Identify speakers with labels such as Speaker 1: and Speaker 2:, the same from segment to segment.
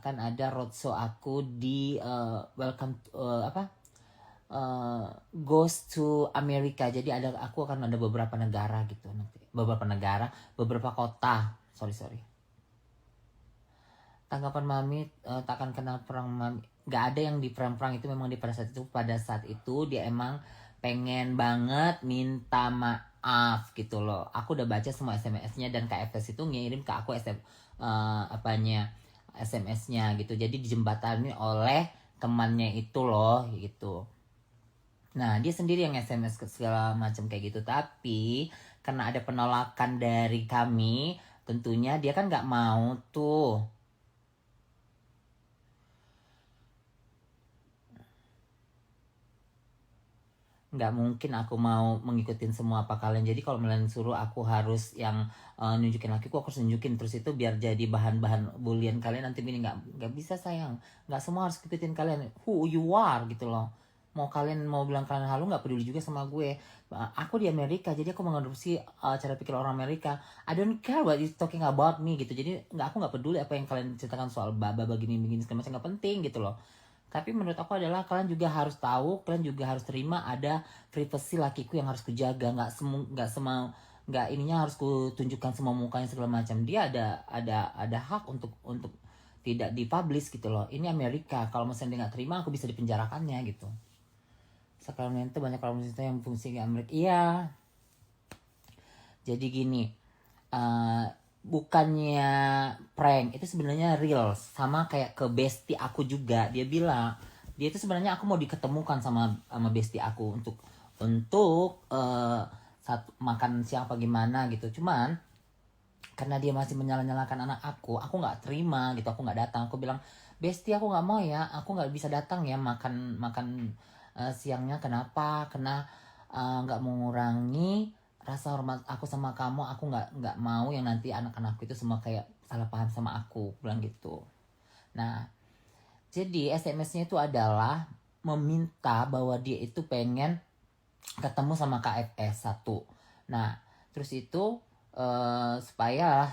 Speaker 1: akan ada roadshow aku di welcome goes to America. Jadi aku akan ada beberapa negara gitu nanti. Beberapa kota. Sorry. Tanggapan Mami takkan kenal perang Mami. Gak ada yang di perang-perang itu, memang pada saat itu dia emang pengen banget minta maaf gitu loh. Aku udah baca semua SMS-nya dan KFS itu ngirim ke aku SMS-nya gitu. Jadi dijembatani oleh temannya itu loh gitu. Nah dia sendiri yang SMS segala macam kayak gitu. Tapi karena ada penolakan dari kami, tentunya dia kan nggak mau tuh. Nggak mungkin aku mau mengikutin semua apa kalian. Jadi kalau kalian suruh aku harus yang nunjukin lakiku, aku harus nunjukin terus itu biar jadi bahan-bahan bulian kalian nanti. Ini nggak bisa sayang, nggak semua harus ikutin kalian who you are gitu loh. Mau kalian mau bilang kalian halu, nggak peduli juga sama gue. Aku di Amerika, jadi aku mengadopsi cara pikir orang Amerika. I don't care what you talking about me gitu. Jadi aku nggak peduli apa yang kalian ceritakan soal baba begini segala macam, nggak penting gitu loh. Tapi menurut aku adalah kalian juga harus tahu, kalian juga harus terima ada privasi lakiku yang harus kujaga. Nggak ininya harus kutunjukkan semua mukanya segala macam. Dia ada hak untuk tidak dipublish gitu loh. Ini Amerika, kalau misalnya dia nggak terima, aku bisa dipenjarakannya gitu. Sacramento banyak komunitas yang fungsi di Amerika. Iya. Jadi gini, bukannya prank, itu sebenarnya real. Sama kayak ke bestie aku juga, dia bilang dia itu sebenarnya aku mau diketemukan sama bestie aku untuk saat makan siang apa gimana gitu. Cuman karena dia masih menyala-nyalakan anak aku nggak terima gitu, aku nggak datang. Aku bilang, bestie aku nggak mau ya, aku nggak bisa datang ya makan siangnya. Kenapa? Karena nggak mengurangi rasa hormat aku sama kamu. Aku nggak mau yang nanti anak-anakku itu semua kayak salah paham sama aku, bilang gitu. Nah jadi SMS-nya itu adalah meminta bahwa dia itu pengen ketemu sama KFS 1. Nah terus itu supaya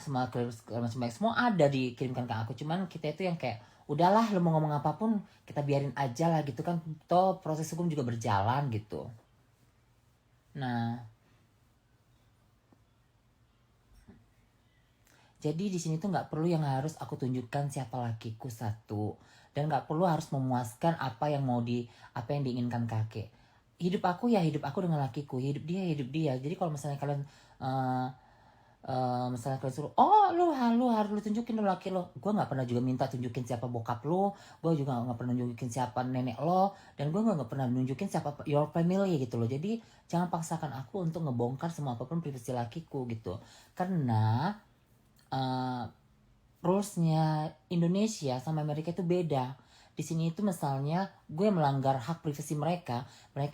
Speaker 1: semua ada dikirimkan ke aku. Cuman kita itu yang kayak udahlah, lu mau ngomong apapun kita biarin aja lah gitu kan, toh proses hukum juga berjalan gitu. Nah jadi di sini tuh nggak perlu yang harus aku tunjukkan siapa lakiku 1, dan nggak perlu harus memuaskan apa yang diinginkan kakek. Hidup aku ya hidup aku dengan lakiku, hidup dia. Jadi kalau misalnya kalian misalnya kalian suruh, oh lu harus lu tunjukin lu laki lo, gue nggak pernah juga minta tunjukin siapa bokap lo, gue juga nggak pernah nunjukin siapa nenek lo, dan gue nggak pernah nunjukin siapa your family gitu loh. Jadi jangan paksakan aku untuk ngebongkar semua apapun privasi lakiku gitu, karena rulesnya Indonesia sama Amerika itu beda. Di sini itu misalnya gue melanggar hak privasi mereka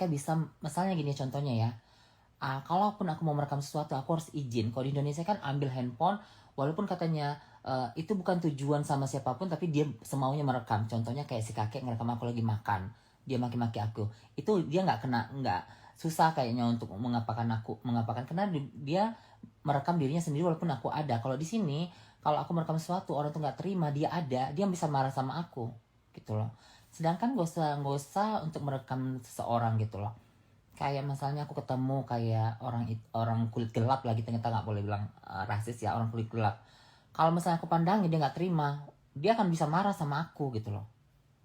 Speaker 1: bisa misalnya gini contohnya ya. Kalaupun aku mau merekam sesuatu aku harus izin. Kalau di Indonesia kan ambil handphone, walaupun katanya itu bukan tujuan sama siapapun, tapi dia semaunya merekam. Contohnya kayak si kakek ngerekam aku lagi makan, dia maki-maki aku. Itu dia nggak susah kayaknya untuk mengapakan karena dia merekam dirinya sendiri walaupun aku ada. Kalau di sini kalau aku merekam sesuatu orang tuh nggak terima, dia bisa marah sama aku gitu loh. Sedangkan gak usah untuk merekam seseorang gitu loh. Kayak misalnya aku ketemu kayak orang kulit gelap lagi, ternyata nggak boleh bilang rasis ya, orang kulit gelap. Kalau misalnya aku pandangin dia nggak terima, dia akan bisa marah sama aku gitu loh.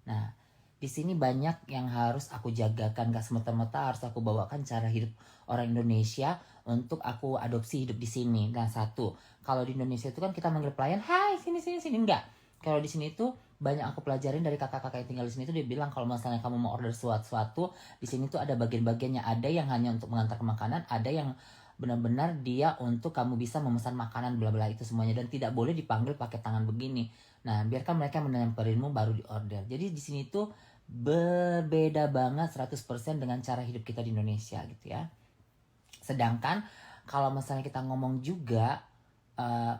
Speaker 1: Nah di sini banyak yang harus aku jagakan, gak semata-mata harus aku bawakan cara hidup orang Indonesia untuk aku adopsi hidup di sini. Nah 1, kalau di Indonesia itu kan kita manggil pelayan, hai sini, enggak. Kalau di sini tuh banyak aku pelajarin dari kakak-kakak yang tinggal di sini tuh, dia bilang kalau misalnya kamu mau order sesuatu di sini tuh ada bagian-bagiannya. Ada yang hanya untuk mengantarkan makanan, ada yang benar-benar dia untuk kamu bisa memesan makanan bla bla itu semuanya, dan tidak boleh dipanggil pakai tangan begini. Nah biarkan mereka menemperinmu baru di order. Jadi di sini tuh berbeda banget 100% dengan cara hidup kita di Indonesia gitu ya. Sedangkan kalau misalnya kita ngomong juga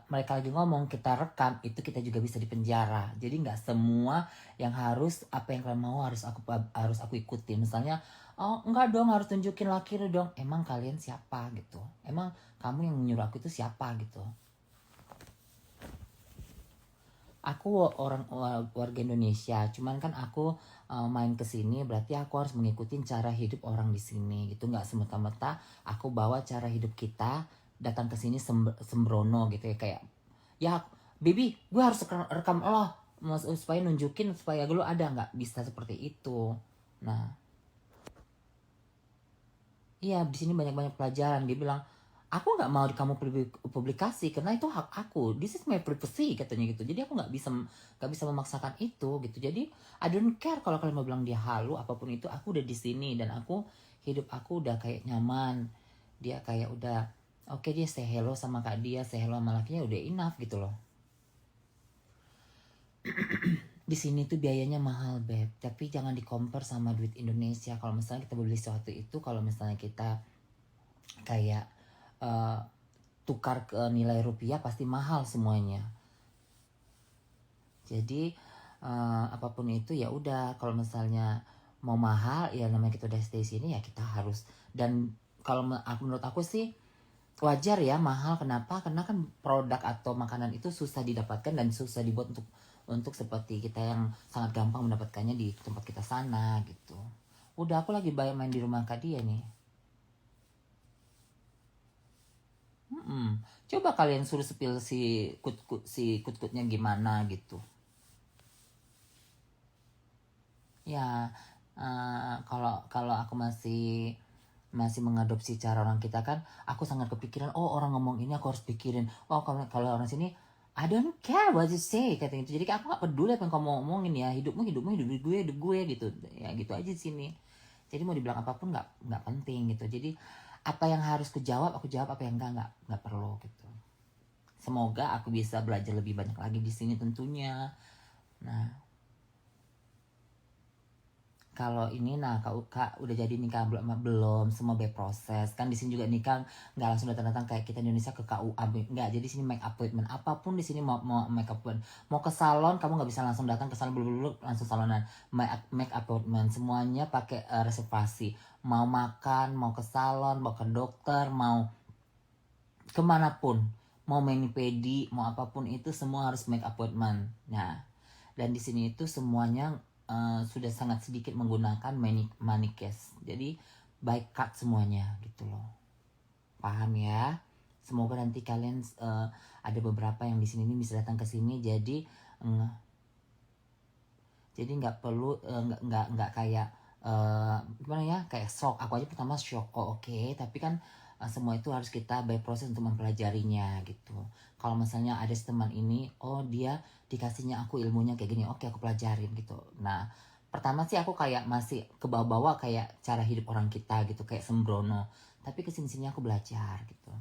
Speaker 1: mereka lagi ngomong kita rekam, itu kita juga bisa dipenjara. Jadi nggak semua yang harus apa yang kalian mau harus aku ikutin. Misalnya oh enggak dong harus tunjukin laki lu dong, emang kalian siapa gitu, emang kamu yang menyuruh aku itu siapa gitu. Aku orang warga Indonesia, cuman kan aku main ke sini berarti aku harus mengikuti cara hidup orang di sini gitu, nggak semata-mata aku bawa cara hidup kita datang ke sini sembrono gitu ya, kayak ya baby gue harus rekam lo supaya nunjukin supaya gue ada, nggak bisa seperti itu. Nah iya, di sini banyak-banyak pelajaran. Dia bilang, aku nggak mau kamu publikasi karena itu hak aku. This is my privacy katanya gitu. Jadi aku nggak bisa memaksakan itu gitu. Jadi I don't care kalau kalian mau bilang dia halu apapun itu. Aku udah di sini dan hidup aku udah kayak nyaman. Dia kayak udah oke, dia say hello sama kak dia, say hello sama lakinya udah enough gitu loh. Di sini tuh biayanya mahal beb, tapi jangan di compare sama duit Indonesia. Kalau misalnya kita beli sesuatu itu, kalau misalnya kita kayak uh, tukar ke nilai rupiah pasti mahal semuanya. Jadi apapun itu ya udah, kalau misalnya mau mahal ya namanya kita udah stay sini ya kita harus. Dan kalau menurut aku sih wajar ya mahal. Kenapa? Karena kan produk atau makanan itu susah didapatkan dan susah dibuat untuk seperti kita yang sangat gampang mendapatkannya di tempat kita sana gitu. Udah, aku lagi main di rumah kak dia nih. Coba kalian suruh spill si kut-kutnya gimana gitu. Ya, kalau aku masih mengadopsi cara orang kita kan, aku sangat kepikiran, oh orang ngomong ini aku harus pikirin. Oh kalau orang sini, I don't care what you say katanya gitu. Jadi aku nggak peduli apa yang kamu ngomongin ya, hidupmu hidup gue gitu. Ya gitu aja di sini. Jadi mau dibilang apapun nggak penting gitu. Jadi apa yang harus aku jawab, apa yang nggak perlu gitu. Semoga aku bisa belajar lebih banyak lagi di sini tentunya. Nah, kalau ini, nah kak udah jadi nikah belum, semua by proses kan. Di sini juga nikah nggak langsung datang-datang kayak kita Indonesia ke KUA, nggak. Jadi sini make appointment apapun di sini, mau make appointment, mau ke salon kamu nggak bisa langsung datang ke salon dulu langsung salonan. Make appointment semuanya pakai reservasi. Mau makan, mau ke salon, mau ke dokter, mau kemanapun, mau mani pedi, mau apapun itu semua harus make appointment. Nah, dan di sini itu semuanya sudah sangat sedikit menggunakan manicure. Jadi baik cut semuanya gitu loh. Paham ya? Semoga nanti kalian ada beberapa yang di sini ini bisa datang ke sini, jadi nggak perlu nggak kayak gimana ya, kayak shock. Aku aja pertama shock, oh oke, tapi kan semua itu harus kita by proses untuk mempelajarinya gitu. Kalau misalnya ada teman ini, oh dia dikasihnya aku ilmunya kayak gini, oke aku pelajarin gitu. Nah pertama sih aku kayak masih ke bawah-bawah kayak cara hidup orang kita gitu, kayak sembrono. Tapi kesini-sini aku belajar gitu.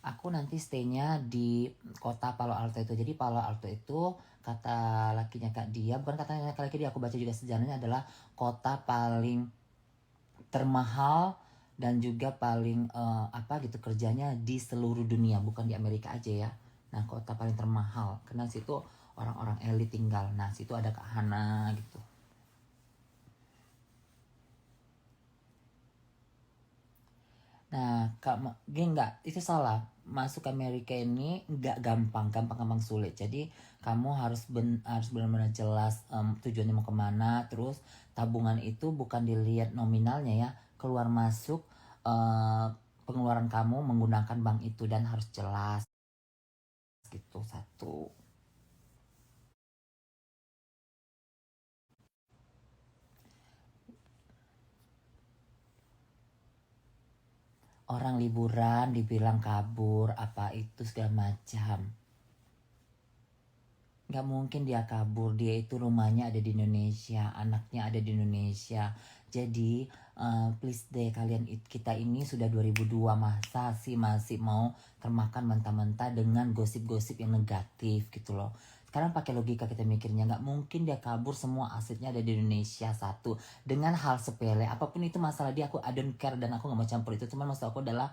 Speaker 1: Aku nanti stay-nya di kota Palo Alto itu. Jadi Palo Alto itu kata lakinya kak dia, bukan katanya kak laki dia, aku baca juga sejarahnya, adalah kota paling termahal dan juga paling apa gitu kerjanya di seluruh dunia, bukan di Amerika aja ya. Nah kota paling termahal karena situ orang-orang elit tinggal. Nah situ ada Kak Hana gitu. Nah, gini nggak, itu salah. Masuk ke Amerika ini nggak gampang, gampang sulit. Jadi kamu harus benar-benar jelas tujuannya mau kemana. Terus tabungan itu bukan dilihat nominalnya ya, keluar masuk pengeluaran kamu menggunakan bank itu dan harus jelas gitu satu. Orang liburan dibilang kabur apa itu segala macam. Gak mungkin dia kabur, dia itu rumahnya ada di Indonesia, anaknya ada di Indonesia. Jadi please deh kalian, kita ini sudah 2002, masa sih masih mau termakan mentah-mentah dengan gosip-gosip yang negatif gitu loh. Sekarang pakai logika kita mikirnya, nggak mungkin dia kabur, semua asetnya ada di Indonesia satu. Dengan hal sepele apapun itu masalah dia, aku I don't care dan aku nggak mau campur itu. Cuman maksud aku adalah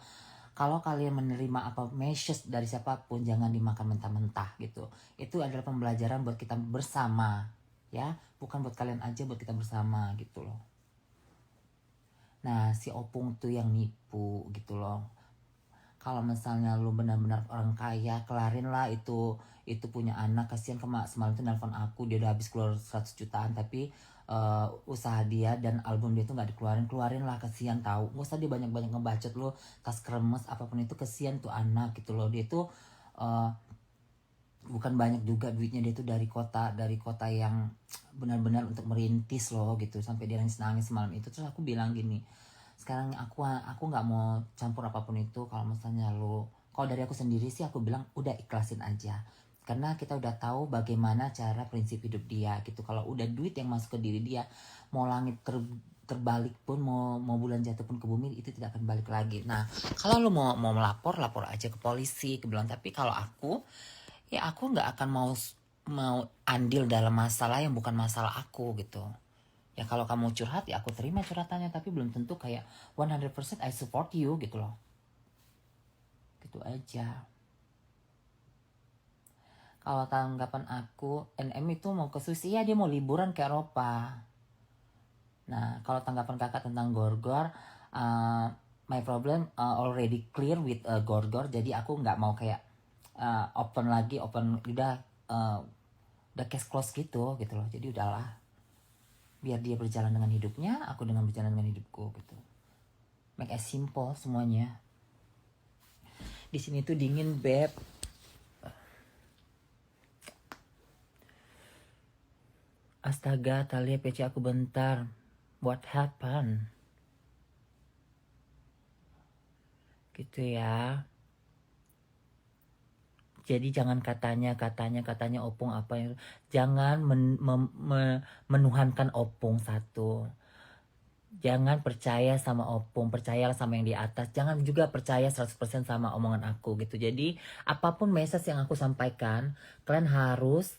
Speaker 1: kalau kalian menerima apa message dari siapapun jangan dimakan mentah-mentah gitu. Itu adalah pembelajaran buat kita bersama ya, bukan buat kalian aja, buat kita bersama gitu loh. Nah si Opung tuh yang nipu gitu loh. kalau misalnya lu benar-benar orang kaya, kelarin lah itu punya anak. Kasihan semalam tuh nelpon aku, dia udah habis keluar 100 jutaan tapi usaha dia dan album dia tuh nggak keluarin lah, kasihan tahu. Nggak usah dia banyak-banyak ngebacot lo, tas kremes apapun itu, kasihan tuh anak gitu loh. Dia tuh uh, bukan banyak juga duitnya, dia tuh dari kota yang benar-benar untuk merintis loh gitu, sampai dia nangis semalam itu. Terus aku bilang gini, sekarang aku nggak mau campur apapun itu. Kalau misalnya kalau dari aku sendiri sih aku bilang udah ikhlasin aja, karena kita udah tahu bagaimana cara prinsip hidup dia gitu. Kalau udah duit yang masuk ke diri dia, mau langit terbalik pun, mau bulan jatuh pun ke bumi, itu tidak akan balik lagi. Nah, kalau lu mau melapor, lapor aja ke polisi, ke bilang. Tapi kalau aku, ya aku nggak akan mau andil dalam masalah yang bukan masalah aku gitu. Ya kalau kamu curhat ya aku terima curhatannya, tapi belum tentu kayak 100% I support you gitu loh. Gitu aja. Kalau tanggapan aku, NM itu mau ke Swiss, ya dia mau liburan ke Eropa. Nah, kalau tanggapan kakak tentang Gorgor, my problem already clear with Gorgor, jadi aku nggak mau kayak open udah case close gitu loh. Jadi udahlah, biar dia berjalan dengan hidupnya, aku dengan berjalan dengan hidupku gitu. Make as simple semuanya. Di sini tuh dingin, beb. Astaga, Talia PC aku bentar. What happened? Gitu ya. Jadi jangan katanya opung apa yang, jangan menuhankan opung satu. Jangan percaya sama opung, percayalah sama yang di atas. Jangan juga percaya 100% sama omongan aku gitu. Jadi apapun message yang aku sampaikan, kalian harus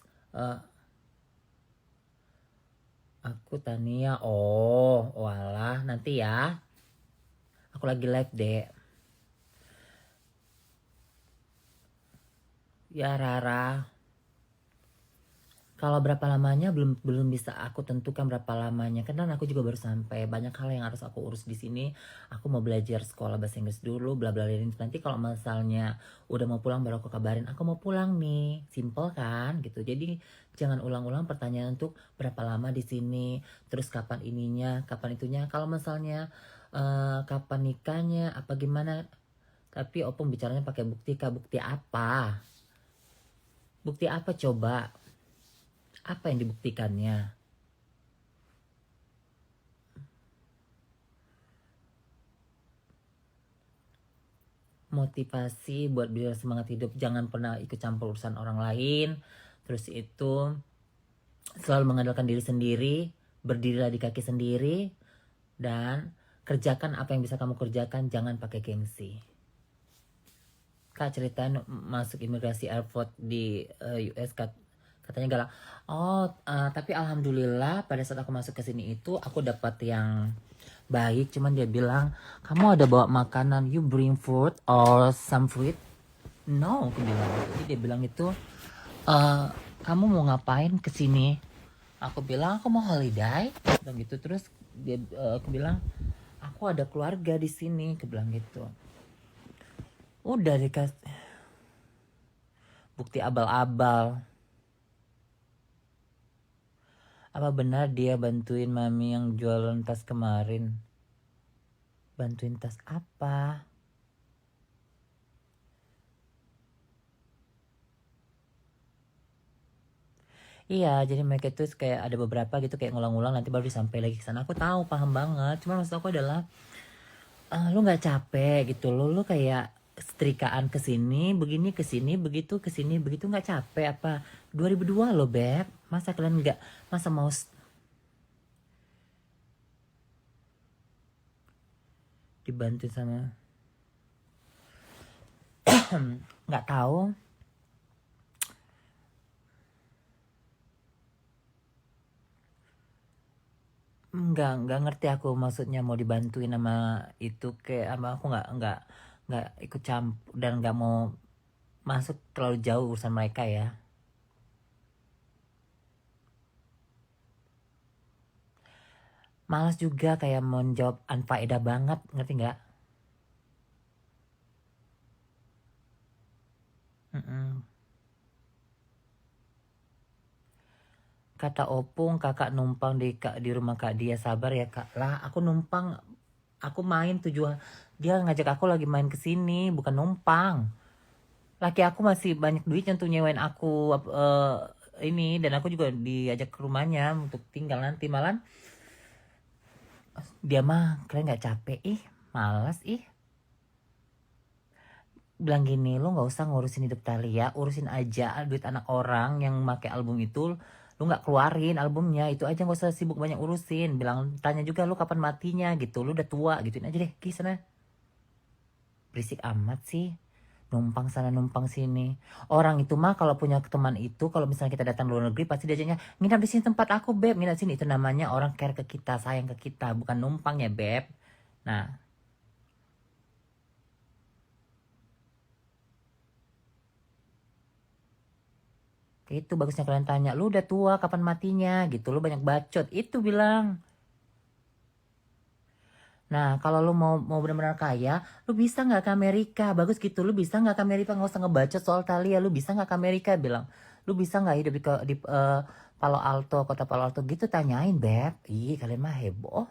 Speaker 1: aku Tania. Oh, walah, nanti ya. Aku lagi live, Dek. Ya, Rara. Kalau berapa lamanya belum bisa aku tentukan berapa lamanya, karena aku juga baru sampai. Banyak hal yang harus aku urus di sini. Aku mau belajar sekolah bahasa Inggris dulu, bla bla bla. Nanti kalau misalnya udah mau pulang baru aku kabarin aku mau pulang nih. Simple kan gitu. Jadi jangan ulang-ulang pertanyaan untuk berapa lama di sini, terus kapan ininya, kapan itunya. Kalau misalnya kapan nikahnya apa gimana. Tapi opung bicaranya pakai bukti. Kak, bukti apa? Bukti apa coba? Apa yang dibuktikannya? Motivasi buat biar semangat hidup, jangan pernah ikut campur urusan orang lain. Terus itu selalu mengandalkan diri sendiri, berdirilah di kaki sendiri, dan kerjakan apa yang bisa kamu kerjakan, jangan pakai gengsi. Kak ceritain masuk imigrasi airport di US, katanya galak. Oh, tapi alhamdulillah pada saat aku masuk ke sini itu aku dapat yang baik. Cuman dia bilang, kamu ada bawa makanan, you bring food or some fruit? No, aku bilang. Jadi dia bilang itu, kamu mau ngapain ke sini? Aku bilang aku mau holiday, bilang gitu. Terus aku bilang aku ada keluarga di sini, aku bilang gitu. Udah dikasih bukti abal-abal. Apa benar dia bantuin mami yang jualan tas kemarin? Bantuin tas apa? Iya, jadi mereka itu kayak ada beberapa gitu kayak ngulang-ngulang, nanti baru disampai lagi ke sana. Aku tahu, paham banget. Cuma maksud aku adalah lu nggak capek gitu loh, lu kayak setrikaan ke sini, begini ke sini, begitu ke sini, begitu, nggak capek apa? 2002 loh, Beb. Masa kalian nggak, masa mau dibantu sama nggak tahu. Nggak ngerti aku maksudnya mau dibantuin sama itu kayak sama aku nggak ikut campur dan nggak mau masuk terlalu jauh urusan mereka ya. Malas juga kayak mau jawab unfaedah banget, ngerti nggak? Kata Opung, kakak numpang di rumah Kak Dia. Sabar ya Kak. Lah, aku numpang, aku main tujuan. Dia ngajak aku lagi main ke sini, bukan numpang. Laki aku masih banyak duitnya untuk nyewain aku ini, dan aku juga diajak ke rumahnya untuk tinggal nanti malam. Dia mah kalian nggak capek malas bilang gini, lu nggak usah ngurusin hidup Thalia, urusin aja duit anak orang yang make album itu, lu nggak keluarin albumnya itu aja, nggak usah sibuk banyak urusin. Bilang tanya juga lu kapan matinya gitu, lu udah tua gituin aja deh ki sana. Berisik amat sih, numpang sana numpang sini. Orang itu mah kalau punya teman itu, kalau misalnya kita datang luar negeri pasti diajaknya nginap di sini tempat aku beb, nginap sini. Itu namanya orang care ke kita, sayang ke kita, bukan numpang ya beb. Nah, itu bagusnya kalian tanya, lu udah tua kapan matinya gitu, lu banyak bacot, itu bilang. Nah, kalau lu mau benar-benar kaya, lu bisa nggak ke Amerika? Bagus gitu, lu bisa nggak ke Amerika? Nggak usah ngebacot soal Thalia, lu bisa nggak ke Amerika? Bilang, lu bisa nggak hidup di Palo Alto, kota Palo Alto gitu, tanyain beb. Ih, kalian mah heboh.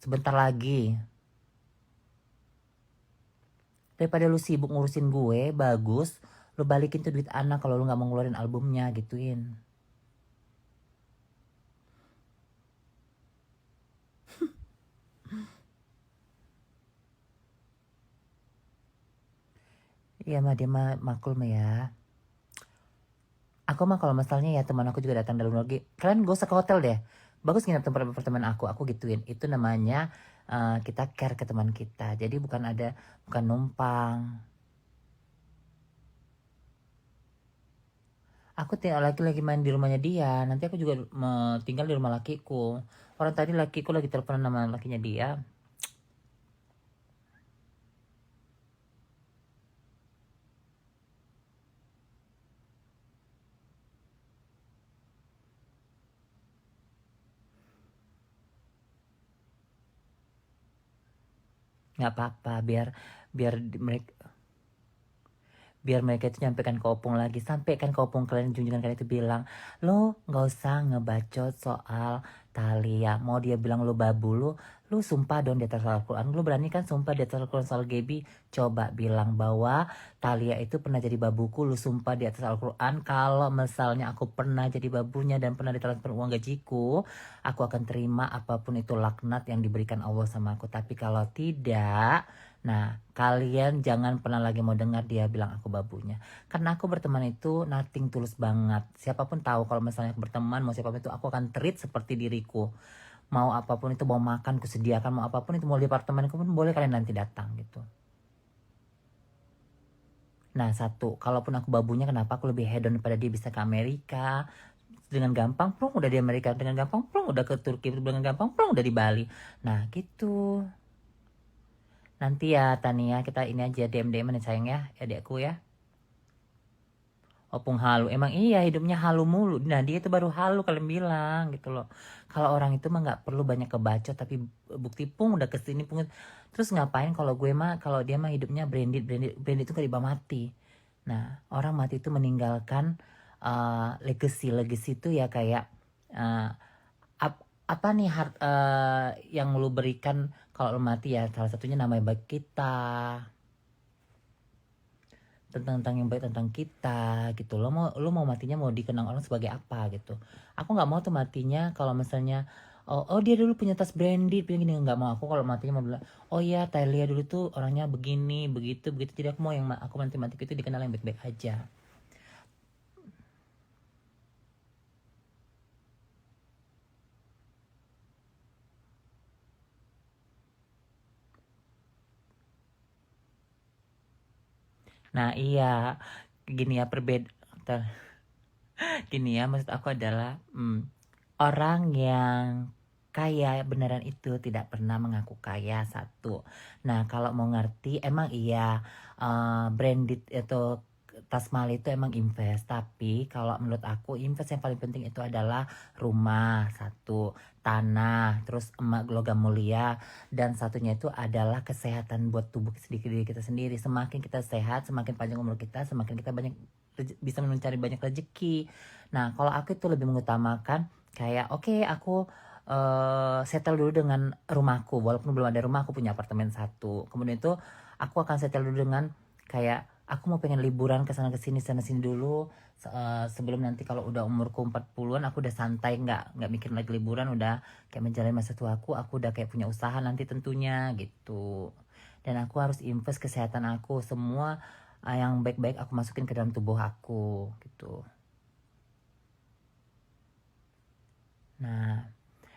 Speaker 1: Sebentar lagi. Daripada lu sibuk ngurusin gue, bagus lu balikin tuh duit anak kalau lu nggak mau ngeluarin albumnya, gituin. Iya mah, dia mah maklum ya. Aku mah kalau misalnya ya teman aku juga datang dari luar negeri, kalian gak usah ke hotel deh. Bagus nginep tempat apartemen aku gituin. Itu namanya kita care ke teman kita. Jadi bukan numpang. Aku lagi main di rumahnya dia. Nanti aku juga tinggal di rumah lakiku. Orang tadi lakiku lagi telepon sama lakinya dia. Nggak apa-apa, biar mereka itu nyampaikan ke Opung lagi, sampaikan ke Opung, kalian junjungan kalian itu bilang, lo nggak usah ngebacot soal Thalia. Mau dia bilang lo babu, lu sumpah dong di atas Al-Quran. Lu berani kan sumpah di atas Al-Quran soal Gaby? Coba bilang bahwa Thalia itu pernah jadi babuku. Lu sumpah di atas Al-Quran kalau misalnya aku pernah jadi babunya dan pernah ditransfer uang gajiku, aku akan terima apapun itu laknat yang diberikan Allah sama aku. Tapi kalau tidak, nah, kalian jangan pernah lagi mau dengar dia bilang aku babunya. Karena aku berteman itu nothing tulus banget. Siapapun tahu kalau misalnya aku berteman, mau siapapun itu aku akan treat seperti diriku. Mau apapun itu, mau makan kusediakan, mau apapun itu, mau di apartemenku pun boleh kalian nanti datang gitu. Nah, satu, kalaupun aku babunya, kenapa aku lebih hedon daripada dia bisa ke Amerika? Dengan gampang, plong udah di Amerika. Dengan gampang, plong udah ke Turki. Dengan gampang, plong udah di Bali. Nah, gitu. Nanti ya Tania, kita ini aja DM-DM nih sayang ya, adikku ya. Opung halu, emang iya hidupnya halu mulu. Nah dia itu baru halu kalian bilang gitu loh. Kalau orang itu mah nggak perlu banyak kebacot, tapi bukti pung udah kesini pung. Terus ngapain kalau gue mah, kalau dia mah hidupnya branded itu kali mati. Nah orang mati itu meninggalkan legacy itu ya kayak uh, apa nih yang lu berikan kalau lu mati ya, salah satunya namanya baik kita, tentang yang baik tentang kita gitu. Lo mau matinya mau dikenang orang sebagai apa gitu. Aku nggak mau tuh matinya kalau misalnya oh dia dulu punya tas branded punya gini, nggak mau. Aku kalau matinya mau bilang oh ya Thalia dulu tuh orangnya begini begitu begitu. Jadi aku mau yang aku mati itu dikenal yang baik-baik aja. Nah iya, gini ya gini ya, maksud aku adalah orang yang kaya beneran itu tidak pernah mengaku kaya, satu. Nah kalau mau ngerti emang iya branded itu tas mahal itu emang invest, tapi kalau menurut aku invest yang paling penting itu adalah rumah, satu, tanah, terus emas logam mulia, dan satunya itu adalah kesehatan buat tubuh diri kita sendiri. Semakin kita sehat, semakin panjang umur kita, semakin kita banyak bisa mencari banyak rezeki. Nah kalau aku itu lebih mengutamakan kayak oke, aku settle dulu dengan rumahku, walaupun belum ada rumah, aku punya apartemen satu. Kemudian itu aku akan settle dulu dengan kayak aku mau pengen liburan ke sana sini dulu. Sebelum nanti kalau udah umurku 40-an, aku udah santai, nggak mikir lagi liburan, udah kayak menjalani masa tuaku, aku udah kayak punya usaha nanti tentunya gitu. Dan aku harus invest kesehatan aku, semua yang baik-baik aku masukin ke dalam tubuh aku gitu. Nah,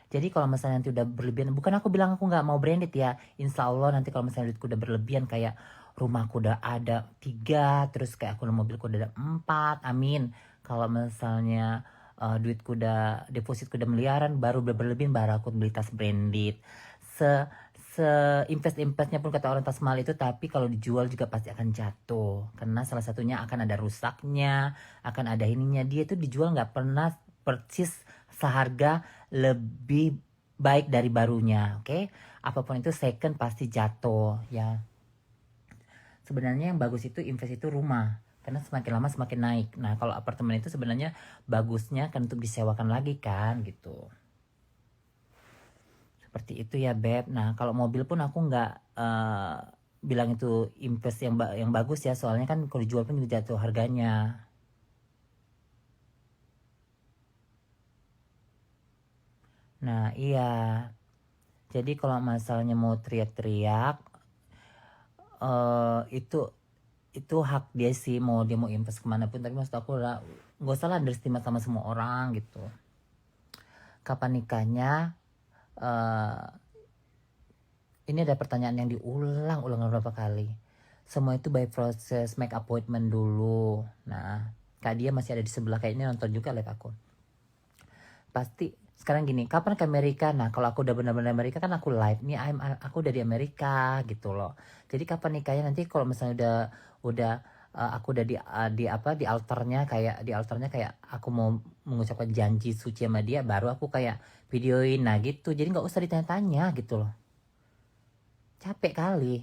Speaker 1: jadi kalau misalnya nanti udah berlebihan, bukan aku bilang aku nggak mau branded ya. Insya Allah nanti kalau misalnya duitku udah berlebihan, kayak rumahku udah ada 3, terus kayak aku mobilku udah ada 4, amin. Kalau misalnya duitku udah, depositku udah miliaran, baru berlebihan, baru aku beli tas branded. Se se investnya pun kata orang tas mahal itu, tapi kalau dijual juga pasti akan jatuh. Karena salah satunya akan ada rusaknya, akan ada ininya. Dia tuh dijual nggak pernah persis seharga lebih baik dari barunya, oke? Apapun itu second pasti jatuh ya. Sebenarnya yang bagus itu invest itu rumah, karena semakin lama semakin naik. Nah kalau apartemen itu sebenarnya bagusnya kan untuk disewakan lagi kan gitu. Seperti itu ya Beb. Nah kalau mobil pun aku nggak bilang itu invest yang bagus ya, soalnya kan kalau dijual pun juga jatuh harganya. Nah iya, jadi kalau masalahnya mau teriak-teriak, itu hak dia sih, dia mau invest kemana pun. Tapi maksud aku lah, nggak usah lah underestimate sama semua orang gitu. Kapan nikahnya? Ini ada pertanyaan yang diulang-ulang beberapa kali. Semua itu by process, make appointment dulu. Nah Kak dia masih ada di sebelah, kayaknya nonton juga live aku. Pasti sekarang gini, kapan ke Amerika? Nah kalau aku udah benar-benar Amerika kan aku live nih, aku udah di Amerika gitu loh. Jadi kapan nikahnya nanti kalau misalnya udah aku udah di altarnya, kayak aku mau mengucapkan janji suci sama dia, baru aku kayak videoin. Nah gitu, jadi nggak usah ditanya-tanya gitu loh, capek kali.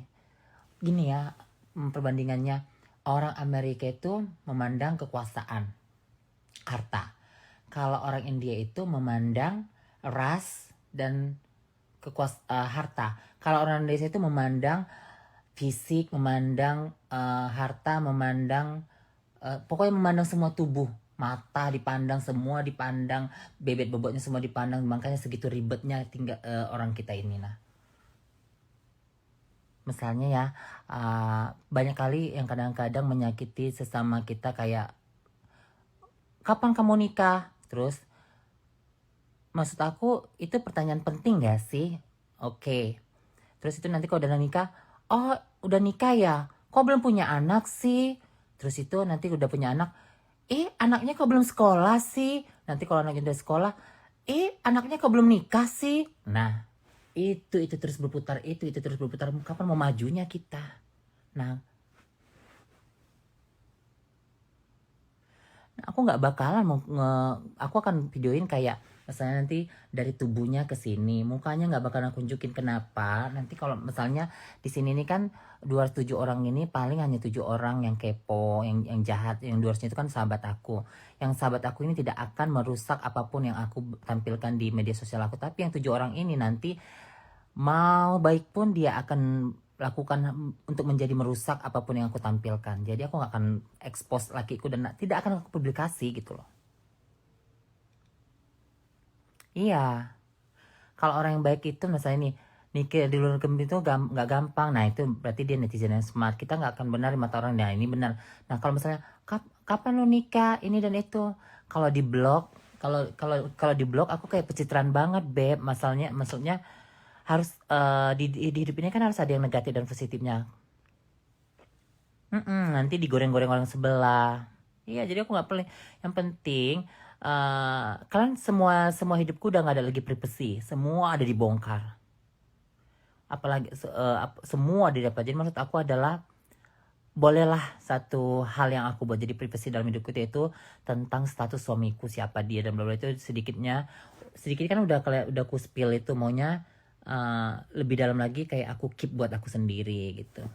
Speaker 1: Gini ya, perbandingannya, orang Amerika itu memandang kekuasaan, harta. Kalau orang India itu memandang ras dan harta. Kalau orang Indonesia itu memandang fisik, memandang harta, memandang pokoknya memandang semua tubuh. Mata dipandang, semua dipandang, bebet bobotnya semua dipandang. Makanya segitu ribetnya tinggal orang kita ini. Nah misalnya ya, banyak kali yang kadang-kadang menyakiti sesama kita, kayak kapan kamu nikah? Terus maksud aku itu pertanyaan penting gak sih? Oke. Terus itu nanti kalau udah nikah, oh udah nikah ya, kok belum punya anak sih? Terus itu nanti udah punya anak, anaknya kok belum sekolah sih? Nanti kalau anaknya udah sekolah, anaknya kok belum nikah sih? Nah itu terus berputar, itu terus berputar. Kapan mau majunya kita? Nah aku nggak bakalan aku akan videoin kayak misalnya nanti dari tubuhnya ke sini, mukanya nggak bakalan aku tunjukin. Kenapa? Nanti kalau misalnya di sini nih kan 207 orang ini, paling hanya 7 orang yang kepo, yang jahat. Yang 200 itu kan sahabat aku. Yang sahabat aku ini tidak akan merusak apapun yang aku tampilkan di media sosial aku. Tapi yang 7 orang ini nanti mau baik pun dia akan lakukan untuk menjadi merusak apapun yang aku tampilkan. Jadi aku gak akan expose lakiku dan tidak akan aku publikasi gitu loh. Iya. Kalau orang yang baik itu misalnya nih, nikah di luar negeri itu gak gampang. Nah itu berarti dia netizen yang smart. Kita gak akan benar di mata orang. Nah ini benar. Nah kalau misalnya kapan lu nikah ini dan itu, kalau di blog, kalau di blog aku kayak pencitraan banget Beb. Maksudnya harus di hidup ini kan harus ada yang negatif dan positifnya. Nanti digoreng-goreng orang sebelah. Iya, jadi aku nggak perlu. Yang penting kalian semua hidupku udah nggak ada lagi privasi. Semua ada dibongkar. Apalagi semua didapat. Jadi maksud aku adalah, bolehlah satu hal yang aku buat jadi privasi dalam hidupku, yaitu tentang status suamiku, siapa dia dan bla bla. Itu sedikit kan udah aku spill. Itu maunya lebih dalam lagi kayak aku keep buat aku sendiri gitu.